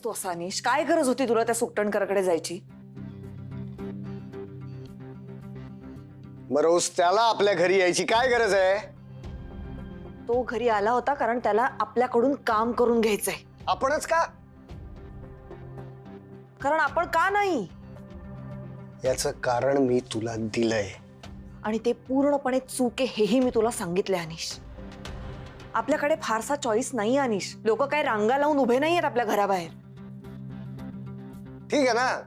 तू असा अनिश? काय गरज होती तुला त्या सुकटणकरकडे जायची? रोज त्याला आपल्या घरी यायची काय गरज आहे? तो घरी आला होता कारण त्याला आपल्याकडून काम करून घ्यायचंय. आपणच का? कारण आपण का नाही? याचं कारण मी तुला दिलंय. आणि ते पूर्णपणे चूक आहे हेही मी तुला सांगितलंय अनिश. आपल्याकडे फारसा चॉईस नाही अनिश. लोक काय रांगा लावून उभे नाहीयेत आपल्या घराबाहेर. ठीक आहे ना,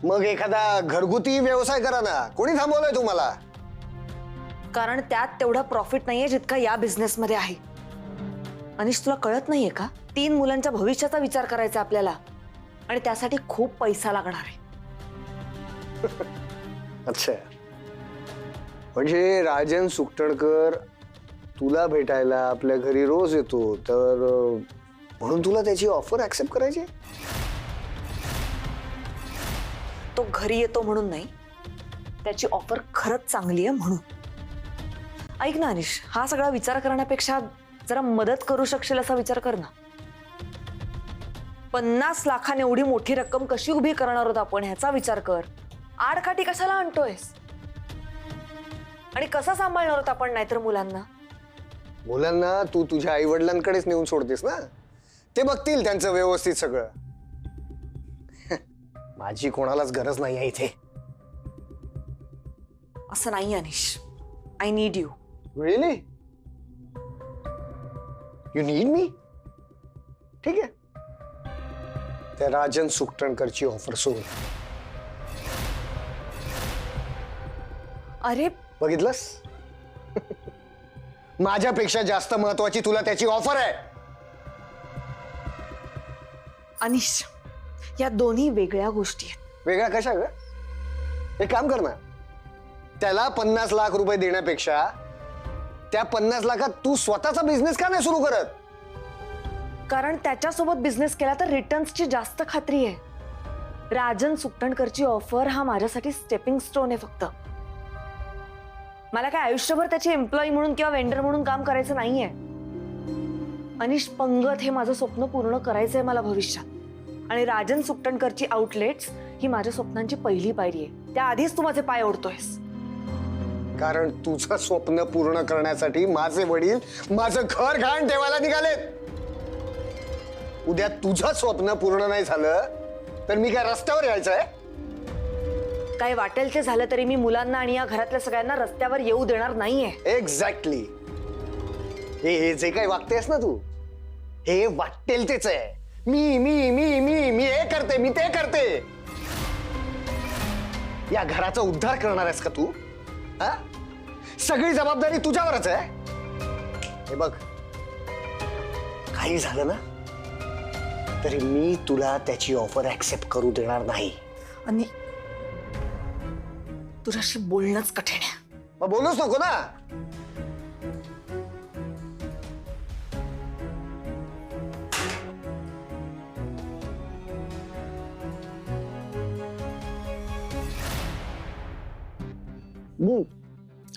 मग एखादा घरगुती व्यवसाय करा ना. कोणी थांबवलंय तुम्हाला? कारण त्यात तेवढा प्रॉफिट नाहीये जितका या बिझनेस मध्ये आहे. अनिश तुला कळत नाहीये का? 3 मुलांच्या भविष्याचा विचार करायचा आपल्याला आणि त्यासाठी खूप पैसा लागणार आहे. अच्छा, म्हणजे राजन सुकटणकर तुला भेटायला आपल्या घरी रोज येतो, तर म्हणून तुला त्याची ऑफर ऍक्सेप्ट करायची? तो घरी येतो म्हणून नाही, त्याची ऑफर खरंच चांगली आहे म्हणून. ऐक ना अनिश, हा सगळा विचार करण्यापेक्षा जरा मदत करू शकशील असा विचार कर ना. 50 लाखाने एवढी मोठी रक्कम कशी उभी करणार आहोत आपण ह्याचा विचार कर. आडकाठी कशाला आणतोयस? आणि कसं सांभाळणार आहोत आपण नाहीतर मुलांना? मुलांना तू तुझ्या आई वडिलांकडेच नेऊन सोडतेस ना. ते बघतील त्यांचं व्यवस्थित सगळं. माझी कोणालाच गरज नाही आहे इथे. असं नाही Anish. I need you. Really? You need me? ठीक आहे, त्या राजन सुकटणकरची ऑफर सोड. अरे बघितलंस? माझ्यापेक्षा जास्त महत्वाची तुला त्याची ऑफर आहे. अनिश, या दोन्ही वेगळ्या गोष्टी आहेत. वेगळ्या कशा ग? एक काम कर ना, त्याला 50 लाख रुपये देण्यापेक्षा त्या 50 लाखात तू स्वतःचा बिझनेस का नाही सुरू करत? कारण त्याच्यासोबत बिझनेस केला तर रिटर्न्सची जास्त खात्री आहे. राजन सुकटणकरची ऑफर हा माझ्यासाठी स्टेपिंग स्टोन आहे फक्त. मला काय आयुष्यभर त्याची एम्प्लॉई म्हणून किंवा वेंडर म्हणून काम करायचं नाहीये. अनिश, पंगत हे माझं स्वप्न पूर्ण करायचंय मला भविष्यात. आणि राजन सुकटणकरची आउटलेट्स ही माझ्या स्वप्नांची पहिली पायरी आहे. त्याआधीच तू माझे पाय ओढतोयस. कारण तुझं स्वप्न पूर्ण करण्यासाठी माझे वडील माझं घर घाण ठेवायला निघालेत. उद्या तुझं स्वप्न पूर्ण नाही झालं तर मी काय रस्त्यावर यायचंय? काय वाटेल ते झालं तरी मी मुलांना आणि या घरातल्या सगळ्यांना रस्त्यावर येऊ देणार नाहीये. एक्झॅक्टली. हे जे काही वागतेस ना तू, हे वाटेल तेच आहे. मी मी मी मी मी हे करते, मी ते करते. या घराचा उद्धार करणार आहेस का तू? हा? सगळी जबाबदारी तुझ्यावरच आहे. हे बघ, काही झालं ना तरी मी तुला त्याची ऑफर ऍक्सेप्ट करू देणार नाही. आणि तुझ्याशी बोलणंच कठीण आहे. मग बोलूच नको ना.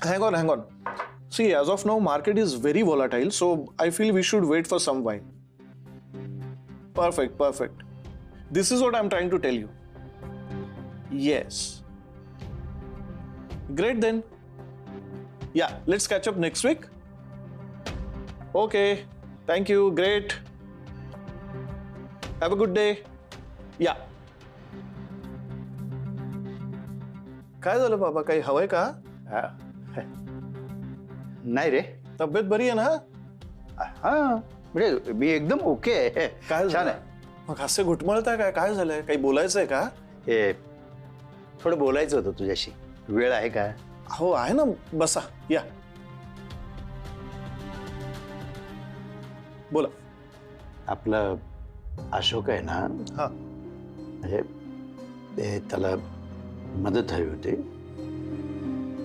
Hang on. See, as of now, market is very volatile, so I feel we should wait for some while. Perfect. This is what I'm trying to tell you. Yes. Great then. Yeah, let's catch up next week. Okay. Thank you. Great. Have a good day. Yeah. काय झालं बाबा? काही हवंय का? नाही रे. तब्येत बरी आहे ना? हा, म्हणजे मी एकदम ओके आहे. काय छान झालं? आहे. मग हास्य घुटमळताय काय? काय झालंय? काही बोलायचंय का? हे थोडं बोलायचं होतं तुझ्याशी. वेळ आहे का? हो आहे ना, बसा या. बोला. आपलं अशोक आहे ना, हा, म्हणजे त्याला मदत हवी होती.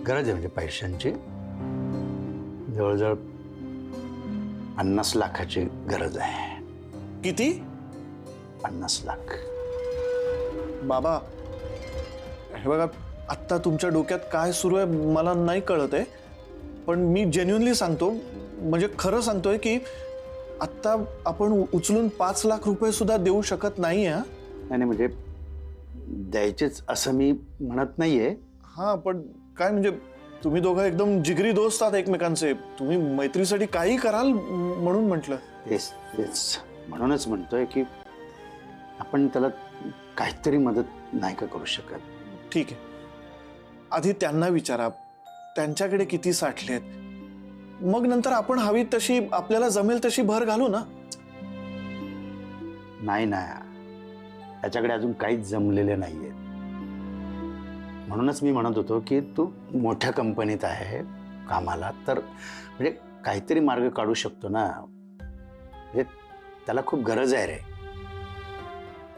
गरज आहे म्हणजे पैशांची. जवळजवळ 50 लाखाची गरज आहे. किती? 50 लाख. बाबा हे बघा, आत्ता तुमच्या डोक्यात काय सुरू आहे मला नाही कळत आहे, पण मी जेन्युइनली सांगतो, म्हणजे खरं सांगतोय की आत्ता आपण उचलून 5 लाख रुपये सुद्धा देऊ शकत नाही. नाही म्हणजे द्यायचेच असं मी म्हणत नाहीये. हा पण काय म्हणजे तुम्ही दोघं एकदम जिगरी दोस्त आहात एकमेकांचे. तुम्ही मैत्रीसाठी काही कराल म्हणून म्हटलं. तेच तेच म्हणूनच म्हणतोय की आपण त्याला काहीतरी मदत नाही का करू शकत. ठीक आहे, आधी त्यांना विचारा त्यांच्याकडे किती साठलेत, मग नंतर आपण हवी तशी आपल्याला जमेल तशी भर घालू ना. नाही ना, त्याच्याकडे अजून काहीच जमलेले नाहीये. म्हणूनच मी म्हणत होतो की तू मोठ्या कंपनीत आहे कामाला, तर म्हणजे काहीतरी मार्ग काढू शकतो ना. म्हणजे त्याला खूप गरज आहे रे.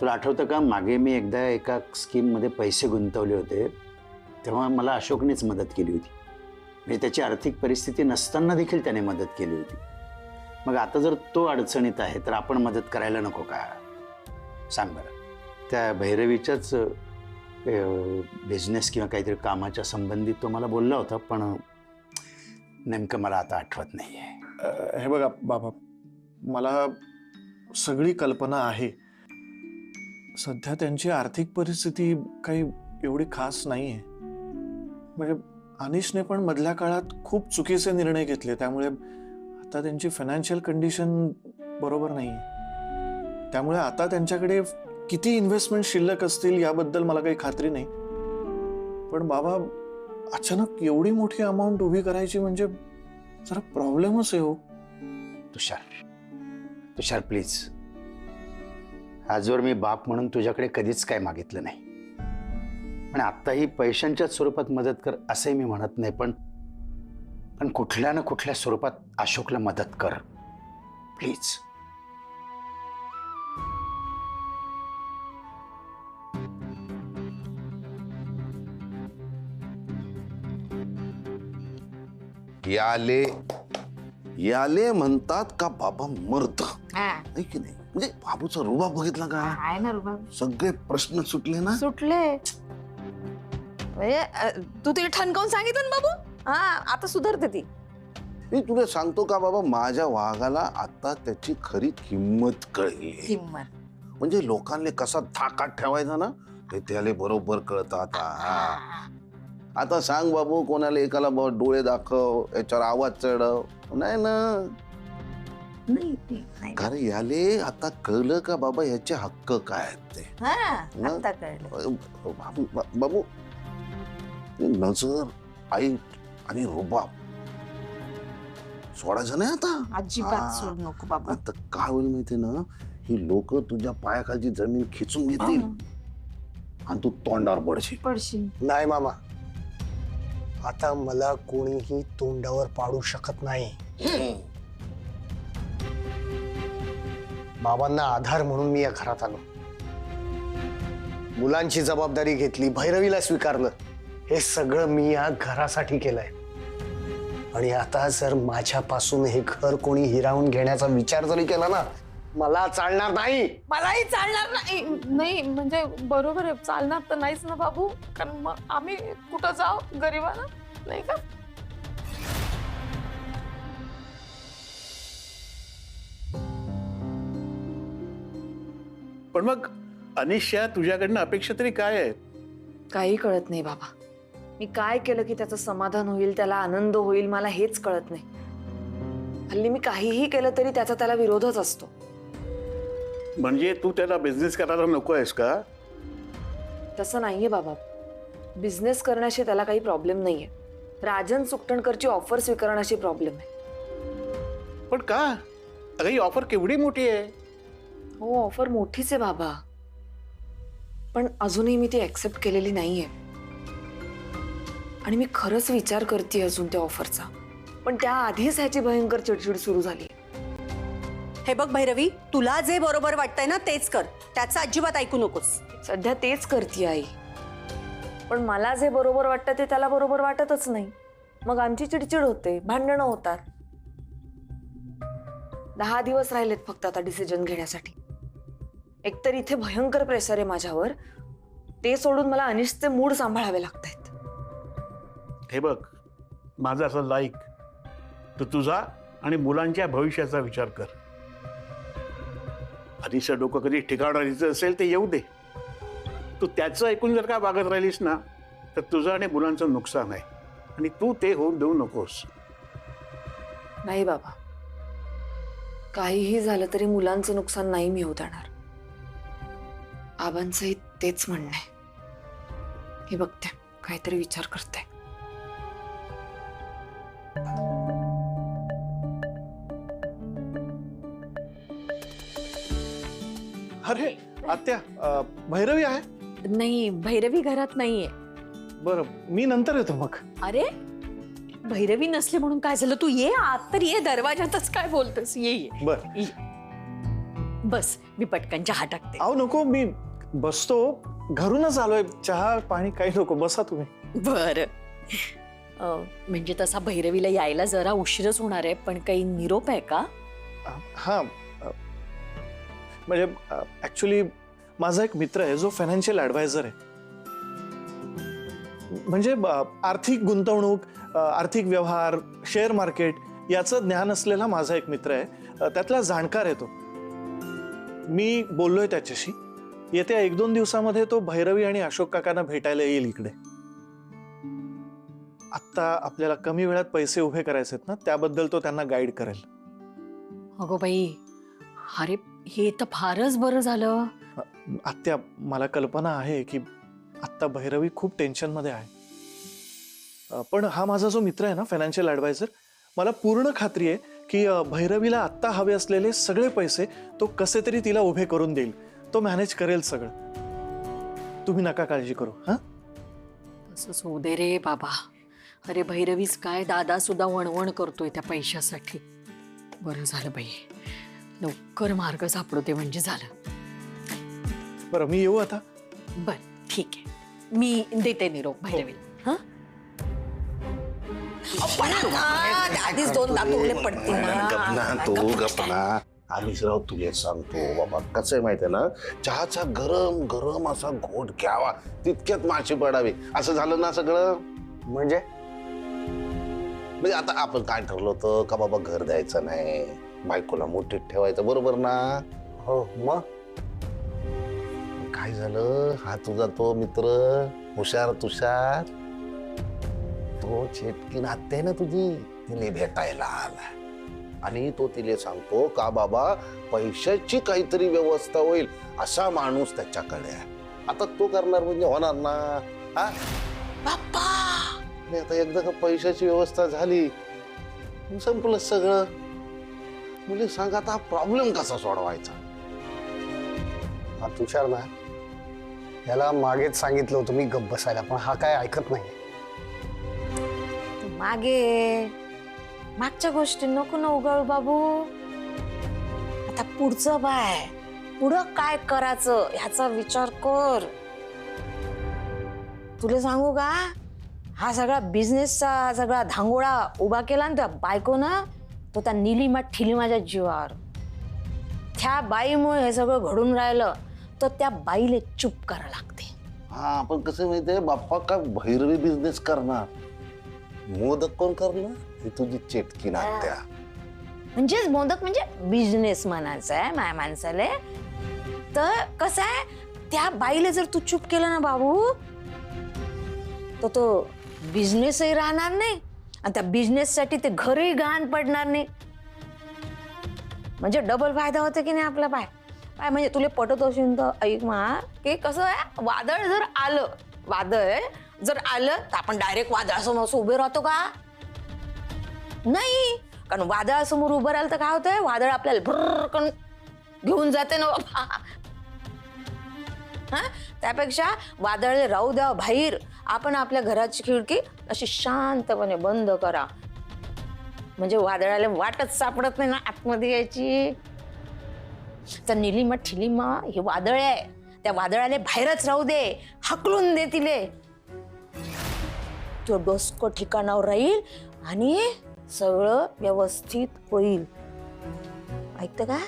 तुला आठवतं का, मागे मी एकदा एका स्कीममध्ये पैसे गुंतवले होते तेव्हा मला अशोकनेच मदत केली होती. म्हणजे त्याची आर्थिक परिस्थिती नसताना देखील त्याने मदत केली होती. मग आता जर तो अडचणीत आहे तर आपण मदत करायला नको का? सांग बरं. त्या भैरवीच्याच बिझनेस किंवा काहीतरी कामाच्या संबंधित तो मला बोलला होता, पण नेमकं मला आता आठवत नाहीये. हे बघा बाबा, मला सगळी कल्पना आहे. सध्या त्यांची आर्थिक परिस्थिती काही एवढी खास नाहीये. म्हणजे अनिशने पण मधल्या काळात खूप चुकीचे निर्णय घेतले, त्यामुळे आता त्यांची फायनान्शियल कंडिशन बरोबर नाहीये. त्यामुळे आता त्यांच्याकडे किती इन्व्हेस्टमेंट शिल्लक असतील याबद्दल मला काही खात्री नाही. पण बाबा, अचानक एवढी मोठी अमाऊंट उभी करायची म्हणजे जरा प्रॉब्लेमच आहे हो. तुषार प्लीज, आजवर मी बाप म्हणून तुझ्याकडे कधीच काय मागितलं नाही, पण आत्ताही पैशांच्याच स्वरूपात मदत कर असंही मी म्हणत नाही. पण कुठल्या ना कुठल्या स्वरूपात अशोकला मदत कर प्लीज. याले याले म्हणतात का बाबा मर्द, आहे की नाही? म्हणजे बाबूचा रुबाब बघितला का? आहे ना रुबाब. सगळे प्रश्न सुटले ना. सुटले. तू तिला ठणकावून सांगितलं ना बाबू. हा, आता सुधारते ती. मी तुला सांगतो का बाबा, माझ्या वाघाला आता त्याची खरी किंमत कळली. किंमत म्हणजे लोकांना कसा थाकात ठेवायचा ना, हे त्याला बरोबर कळतं आता. आता सांग बाबू, कोणाला एकाला डोळे दाखव, याच्यावर आवाज चढव, नाही ना. नाही. कारण याले आता कळलं का बाबा याचे हक्क काय आहेत ते. हा, ना? आता कळलं. बाबू, नजर, ऐट आणि रुबाब सोडायचं नाही आता. अजिबात सोड नको बाबा. आता काय होईल माहितीये ना, ही लोक तुझ्या पायाखालची जमीन खिचून घेतील आणि तू तोंडावर पडशील. पडशील. नाही मामा, आता मला कोणीही तोंडावर पाडू शकत नाही. बाबांना आधार म्हणून मी या घरात आलो, मुलांची जबाबदारी घेतली, भैरवीला स्वीकारलं. हे सगळं मी या घरासाठी केलंय. आणि आता जर माझ्यापासून हे घर कोणी हिरावून घेण्याचा विचार जरी केला ना, मला चालणार नाही. मलाही चालणार नाही. नाही म्हणजे बरोबर आहे, चालणार तर नाहीच ना बाबू. कारण मग आम्ही कुठं जाऊ गरीबाला, नाही का? पण मग अनिशा, तुझ्याकडनं अपेक्षा तरी काय आहे? काही कळत नाही बाबा. मी काय केलं की त्याचं समाधान होईल, त्याला आनंद होईल, मला हेच कळत नाही. हल्ली मी काहीही केलं तरी त्याचा त्याला विरोधच असतो. म्हणजे तू त्याला बिझनेस करायला नको आहेस का? तसं नाहीये बाबा. बिझनेस करण्याशी त्याला काही प्रॉब्लेम नाहीये. राजन सुकटणकरची ऑफर स्वीकारण्याशी प्रॉब्लेम आहे. पण का? अगं ही ऑफर केवढी मोठी आहे. हो, ऑफर मोठीच आहे बाबा, पण अजूनही मी ती ऍक्सेप्ट केलेली नाहीये. आणि मी खरंच विचार करते अजून त्या ऑफरचा, पण त्याआधीच ह्याची भयंकर चिडचिड सुरू झाली. हे बघ भैरवी, तुला जे बरोबर वाटतंय ना तेच कर, त्याचं अजिबात ऐकू नकोस. सध्या तेच करते आई, पण मला जे बरोबर वाटतं ते त्याला बरोबर वाटतच नाही. मग आमची चिडचिड होते, भांडणं होतात. 10 दिवस राहिलेत फक्त आता डिसिजन घेण्यासाठी. एकतर इथे भयंकर प्रेशर आहे माझ्यावर, ते सोडून मला अनिशचे मूड सांभाळावे लागतायत. हे बघ, माझं असं लाईक, तर तुझा आणि मुलांच्या भविष्याचा विचार कर. आधीचं डोकं कधी ठिकाणावर यायचं असेल ते येऊ दे. तू त्याचं ऐकून जर का वागत राहिलीस ना तर तुझं आणि मुलांचं नुकसान आहे आणि तू ते होऊन देऊ नकोस. नाही बाबा, काहीही झालं तरी मुलांचं नुकसान नाही मी होऊ देणार. आबांचंही तेच म्हणणं आहे. हे बघते, काहीतरी विचार करते. अरे आत्या, भैरवी आहे? नाही, भैरवी घरात नाहीये. बरं, मी नंतर येतो मग. अरे भैरवी नसले म्हणून काय झालं? तू ये आत तर ये, दरवाजातच काय बोलतोस? ये ये बरं. ये. बस, मी पटकन चहा टाकते. अहो नको, मी बसतो. घरूनच आलोय. चहा पाणी काही नको, बसा तुम्ही. बर, म्हणजे तसा भैरवीला यायला जरा उशीरच होणार आहे, पण काही निरोप आहे का? हा, म्हणजे ऍक्च्युली माझा एक मित्र आहे जो फायनान्शियल ऍडवायझर आहे. म्हणजे आर्थिक गुंतवणूक, आर्थिक व्यवहार, शेअर मार्केट याचं ज्ञान असलेला माझा एक मित्र आहे. त्यातला जाणकार आहे तो. मी बोललोय त्याच्याशी. येत्या 1-2 दिवसामध्ये तो भैरवी आणि अशोक काकांना भेटायला येईल इकडे. आत्ता आपल्याला कमी वेळात पैसे उभे करायचे आहेत ना, त्याबद्दल तो त्यांना गाईड करेल. अगो बाई, अरे हे तर फारच बरं झालं. आत्या, मला कल्पना आहे की आत्ता भैरवी खूप टेन्शन मध्ये आहे. पण हा माझा जो मित्र आहे ना, फायनान्शियल ऍडवायझर, मला पूर्ण खात्री आहे की भैरवीला आत्ता हवे असलेले सगळे पैसे तो कसे तरी तिला उभे करून देईल. तो मॅनेज करेल सगळं. तुम्ही नका काळजी करू. हा, तसंच होऊ दे रे बाबा. अरे भैरवीच काय, दादा सुद्धा वणवण करतोय त्या पैशासाठी. बरं झालं बाई, लवकर मार्ग सापडू दे म्हणजे झालं. बरं, मी येऊ आता. बर, ठीक आहे. मी देते निरोप भैरवीला. हा, आधीच 2 दात उघडे पडतील ना. गपना तू, गपना. आमिषराव, तुला सांगतो बाबा, कसं आहे माहितीये ना, चहाचा गरम गरम असा घोट घ्यावा, तितक्यात माशी पडावी, असं झालं ना सगळं. म्हणजे आता आपण काय ठरलं होतं का बाबा, घर द्यायचं नाही, बायकोला मोठीत ठेवायचं, बरोबर ना? हो, मग काय झालं, हा तुझा तो मित्र हुशार तुषार, तो चेटकीन आत्या आहे ना तुझी, तिने भेटायला आला आणि तो तिला सांगतो का बाबा, पैशाची काहीतरी व्यवस्था होईल असा माणूस त्याच्याकडे आहे. आता तो करणार म्हणजे होणार ना. हा बाप्पा, आणि आता एकदा का पैशाची व्यवस्था झाली, संपलं सगळं. म्हणजे सांग आता प्रॉब्लेम कसा सोडवायचा? हा तुषार ना, याला मागेच सांगितलं होतं मी गप्प बसायला, पण हा काय ऐकत नाही. मागच्या गोष्टी नको ना उगाळू बाबू. आता पुढचं बाय, पुढं काय करायचं ह्याचा विचार कर. तुला सांगू का, हा सगळा बिझनेसचा सगळा धांगोळा उभा केला ना त्या बायकोनं, तो त्या निलिमा ठिलिमाच्या जीवावर. त्या बाईमुळे हे सगळं घडून राहिलं, तर त्या बाईले चुप करा लागते. हा, पण कसं माहितीये बाप्पा, का भैरवी बिझनेस करणार, मोदक कोण करणार? ही तुझी चेटकी नात्या. म्हणजेच मोदक म्हणजे बिझनेस म्हणायचं आहे माझ्या माणसाले. तर कसं आहे, त्या बाईला जर तू चुप केलं ना बाबू, तर तो बिझनेसही राहणार नाही आणि त्या बिझनेससाठी ते घरही गहाण पडणार नाही. म्हणजे डबल फायदा होतो की नाही आपला. पाय पाय म्हणजे तुला पटत असेल तर ऐक मा, की कसं आहे, वादळ जर आलं तर आपण डायरेक्ट वादळासमोर उभे राहतो का? नाही, कारण वादळासमोर उभं राहिलं तर काय होतंय, वादळ आपल्याला भर करून घेऊन जाते ना बाबा. हा, त्यापेक्षा वादळ राहू द्या बाहेर, आपण आपल्या घराची खिडकी अशी शांतपणे बंद करा, म्हणजे वादळाला वाटच सापडत नाही ना आतमध्ये यायची. तर निलिमा ठिलिमा हे वादळ आहे, त्या वादळाला बाहेरच राहू दे, हकलून दे तिले. तो डोसको ठिकाणावर राहील आणि सगळं व्यवस्थित होईल. ऐकतं का?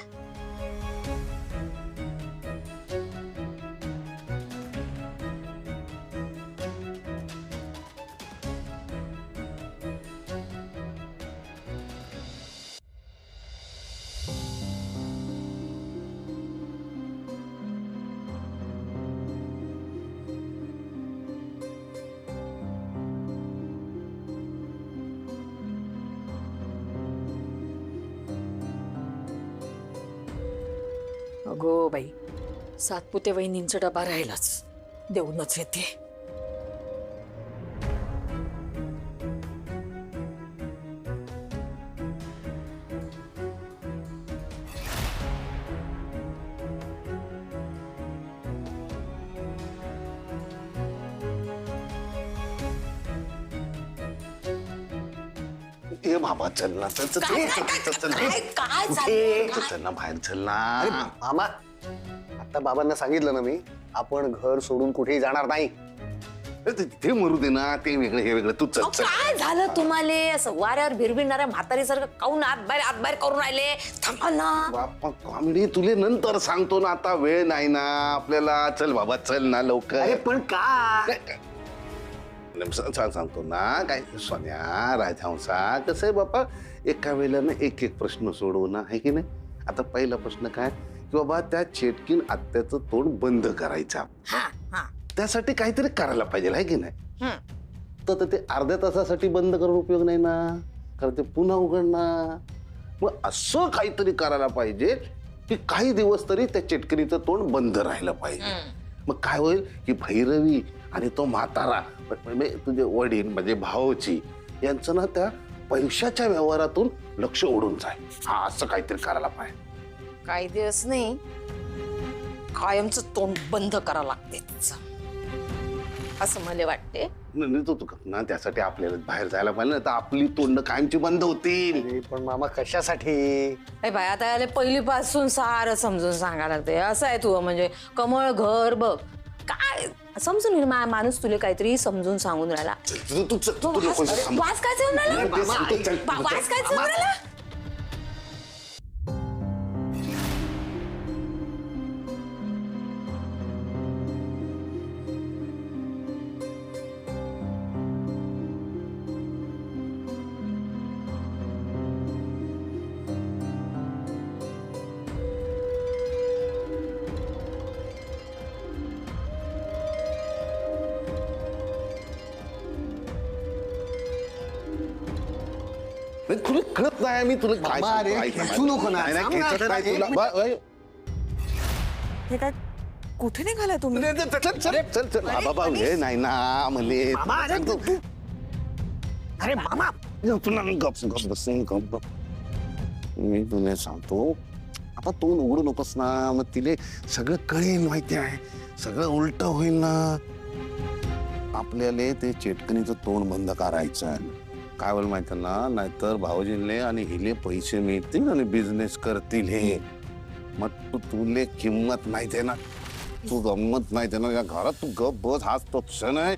अगो बाई, सातपुते वहिनींचा डबा राहिलाच, देऊनच येते. ए बाबा चल ना, चल चल चल चल चल चल कुठे? चल ना बाहेर, चल ना. अरे मामा, आता बाबांना सांगितलं ना मी, आपण घर सोडून कुठेही जाणार नाही. ते मरू दे ना, ते वेगळं हे वेगळं, तू चल चल. काय झालं तुम्हाला असं वाऱ्यावर भिरभिरणाऱ्या म्हातारीसारखं काऊन आत बाहेर करून राहिले? थांबा ना. बाप्पा कॉमेडी तुले नंतर सांगतो ना, आता वेळ नाही ना आपल्याला. चल बाबा चल ना लवकर. अरे पण का? सांगतो ना काय सोन्या राजहंसा, कसं आहे बापा, एका वेळेला एक एक प्रश्न सोडवू ना, है की नाही. आता पहिला प्रश्न काय की बाबा त्या चेटकीन आत्याचं तोंड बंद करायचं, हा हा त्यासाठी काहीतरी करायला पाहिजे, आहे की नाही. हम्म. तर ते अर्ध्या तासासाठी बंद करून उपयोग नाही ना, कारण ते पुन्हा उघडणार. मग असं काहीतरी करायला पाहिजे की काही दिवस तरी त्या चेटकिनीचं तोंड बंद राहिलं पाहिजे. मग काय होईल की भैरवी आणि तो म्हातारा म्हणजे तुझे वडील म्हणजे भाऊची यांचं ना त्या पैशाच्या व्यवहारातून लक्ष ओढून जाईल. हा असं काहीतरी करायला पाहिजे. काही दिवस नाही, कायमचं तोंड बंद करावं लागते तिचं, असं मला वाटते. नाही तू ना त्यासाठी आपल्याला बाहेर जायला पाहिजे ना, तर आपली तोंड कायमची बंद होतील. अरे पण मामा कशासाठी? अरे बाय, आता याला पहिलीपासून सारं समजून सांगायला लागते. असं आहे तू म्हणजे कमळ घर बघ काय समजून घे. माणूस तुला काहीतरी समजून सांगून राहिला. तू नको सांगू. वास काय येऊन राहिला? ते सांगतो, चल. वास काय येऊन राहिला? नाही, तुला कळत नाही मी तुला काय बाबा, अरे, सांगतो, ऐक खेचू नको ना, नाही, नाही, सांग ना, खेचत नाही अरे, तुला. ओय. हे काय कुठे निघालाय तुम्ही? चल चल चल चल चल बाबा वेळ नाही ना मले. अरे मामा, पुन्हा गप गप बसून गप गप. मी तुला सांगतो, आता तोंड उघडू नकोस ना, मग तिले सगळं कळेल, माहिती आहे, सगळं उलट होईल ना. आपल्याला ते चेटकणीचं तोंड बंद करायचं. काय बोल माहिती ना, नाहीतर भाऊजींले आणि हिले पैसे मिळतील आणि बिझनेस करतील हे. मग तुले किंमत माहिती ना, तू गंमत माहिती ना, या घरात तू गप बस, हाच तो क्षण आहे.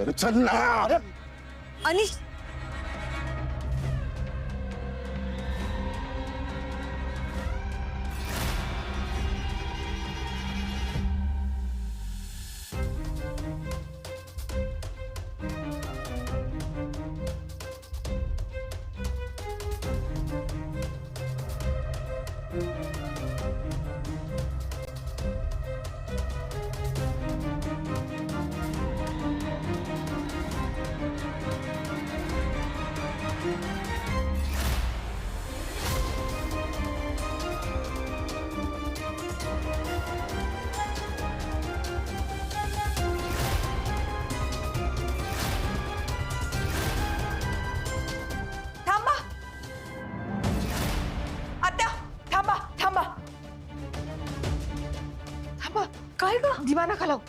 अरे चल ना. आणि थांबा आत्या, थांबा थांबा थांबा. काय ग? दिवा नका लावू.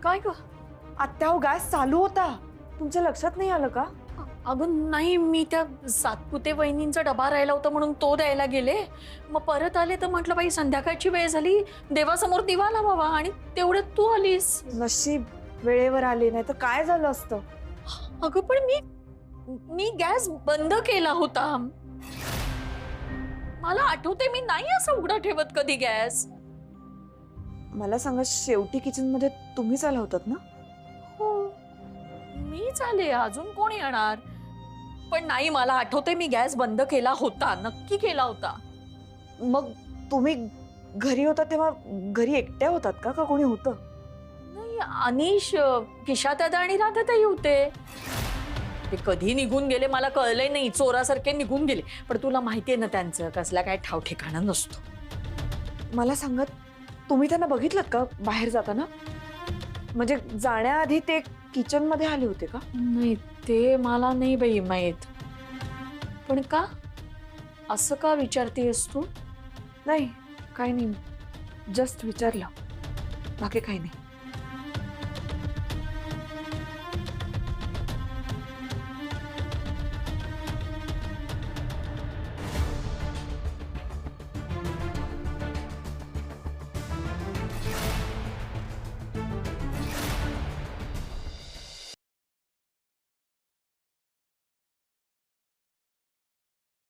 काय ग? आत्या, हो गॅस चालू होता, तुमच्या लक्षात नाही आलं का? अगं नाही, मी त्या सातपुते वहिनींचा डबा राहिला होता म्हणून तो द्यायला गेले. मग परत आले तर म्हटलं बाई संध्याकाळची वेळ झाली, देवासमोर दिवा लावावा, आणि तेवढ्यात तू आलीस. नशीब वेळेवर आले, नाही तर काय झालं असतं. अगं पण मी गॅस बंद केला होता. मला आठवते, मी नाही असं उघडा ठेवत कधी गॅस. मला सांगा, शेवटी किचन मध्ये तुम्हीच आला होतात ना? हो. आले, अजून कोण येणार? पण नाही, मला आठवते मी गॅस बंद केला होता, नक्की केला होता. मग तुम्ही घरी होता तेव्हा घरी एकट्या होतात का कोणी होतं? नाही, अनिश, किशादादा आणि राधाताई होते. ते कधी निघून गेले मला कळलंय नाही, चोरासारखे निघून गेले. पण तुला माहितीये ना त्यांचं कसला काय ठाव ठिकाणा नसतो. मला सांगत, तुम्ही त्यांना बघितलं का बाहेर जाताना? म्हणजे जाण्याआधी ते किचन मध्ये आले होते का? नाही, ते मला नाही बाई माहित. पण का असं का विचारतेस तू? नाही, काही नाही, जस्ट विचारलं, बाकी काही नाही.